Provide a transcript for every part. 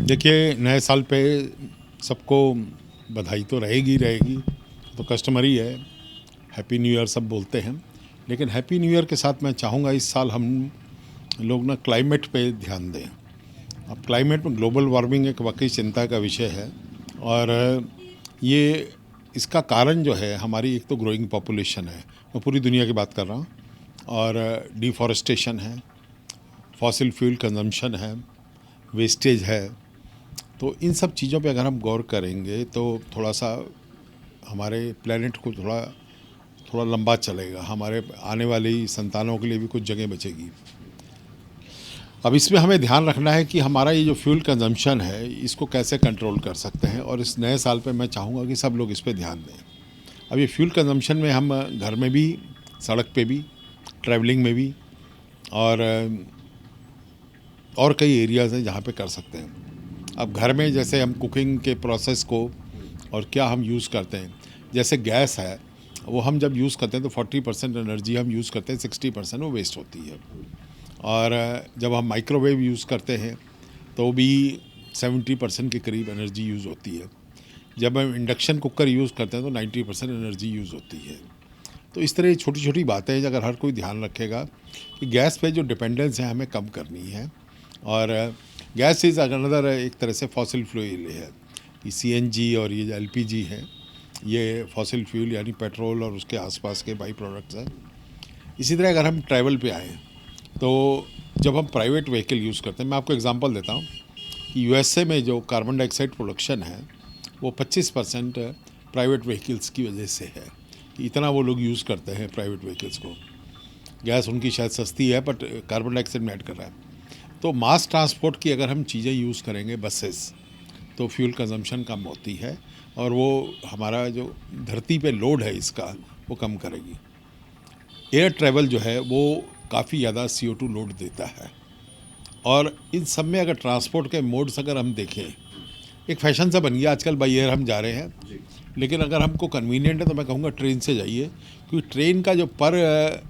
देखिए, नए साल पे सबको बधाई तो रहेगी रहेगी, तो कस्टमरी है। हैप्पी न्यू ईयर सब बोलते हैं, लेकिन हैप्पी न्यू ईयर के साथ मैं चाहूँगा इस साल हम लोग ना क्लाइमेट पे ध्यान दें। अब क्लाइमेट में ग्लोबल वार्मिंग एक वाकई चिंता का विषय है, और ये इसका कारण जो है हमारी एक तो ग्रोइंग पॉपुलेशन है, मैं पूरी दुनिया की बात कर रहा हूँ, और डिफॉरेस्टेशन है, फॉसिल फ्यूल कंजम्पशन है, वेस्टेज है। तो इन सब चीज़ों पे अगर हम गौर करेंगे तो थोड़ा सा हमारे प्लेनेट को थोड़ा थोड़ा लंबा चलेगा, हमारे आने वाली संतानों के लिए भी कुछ जगह बचेगी। अब इसमें हमें ध्यान रखना है कि हमारा ये जो फ्यूल कंजम्पशन है इसको कैसे कंट्रोल कर सकते हैं, और इस नए साल पे मैं चाहूँगा कि सब लोग इस पे ध्यान दें। अब ये फ्यूल कंजम्पशन में हम घर में भी, सड़क पे भी, ट्रैवलिंग में भी, और कई एरियाज़ हैं जहाँ पे कर सकते हैं। अब घर में जैसे हम कुकिंग के प्रोसेस को और क्या हम यूज़ करते हैं, जैसे गैस है वो हम जब यूज़ करते हैं तो 40% एनर्जी हम यूज़ करते हैं, 60% वो वेस्ट होती है। और जब हम माइक्रोवेव यूज़ करते हैं तो भी 70% के करीब एनर्जी यूज़ होती है। जब हम इंडक्शन कुकर यूज़ करते हैं तो 90% एनर्जी यूज़ होती है। तो इस तरह छोटी छोटी बातें हैं अगर हर कोई ध्यान रखेगा कि गैस पे जो डिपेंडेंस है हमें कम करनी है। और गैस इज़ अनदर एक तरह से फॉसिल फ्यूल है, कि सीएनजी और ये जो एलपीजी है ये फॉसिल फ्यूल यानी पेट्रोल और उसके आसपास के बाई प्रोडक्ट्स हैं। इसी तरह अगर हम ट्रैवल पे आए तो जब हम प्राइवेट व्हीकल यूज़ करते हैं, मैं आपको एग्जांपल देता हूँ कि यूएसए में जो कार्बन डाइऑक्साइड प्रोडक्शन है वो 25% प्राइवेट व्हीकल्स की वजह से है, कि इतना वो लोग यूज़ करते हैं प्राइवेट व्हीकल्स को। गैस उनकी शायद सस्ती है बट कार्बन डाइऑक्साइड में ऐड कर रहा है। तो मास ट्रांसपोर्ट की अगर हम चीज़ें यूज़ करेंगे, बसेस, तो फ्यूल कंजम्पशन कम होती है और वो हमारा जो धरती पे लोड है इसका वो कम करेगी। एयर ट्रैवल जो है वो काफ़ी ज़्यादा CO2 लोड देता है, और इन सब में अगर ट्रांसपोर्ट के मोड्स अगर हम देखें, एक फैशन सा बन गया आजकल, बाई एयर हम जा रहे हैं, लेकिन अगर हमको कन्वीनियंट है तो मैं कहूँगा ट्रेन से जाइए, क्योंकि ट्रेन का जो पर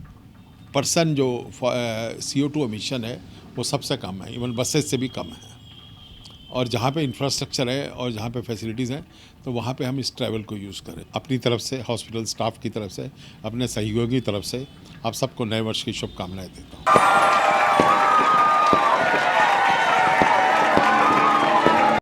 पर्सन जो CO2 एमिशन है वो सबसे कम है, इवन बसेस से भी कम है। और जहाँ पे इंफ्रास्ट्रक्चर है और जहाँ पे फैसिलिटीज़ हैं तो वहाँ पे हम इस ट्रैवल को यूज़ करें। अपनी तरफ से, हॉस्पिटल स्टाफ की तरफ से, अपने सहयोगी की तरफ से आप सबको नए वर्ष की शुभकामनाएं देता हूँ।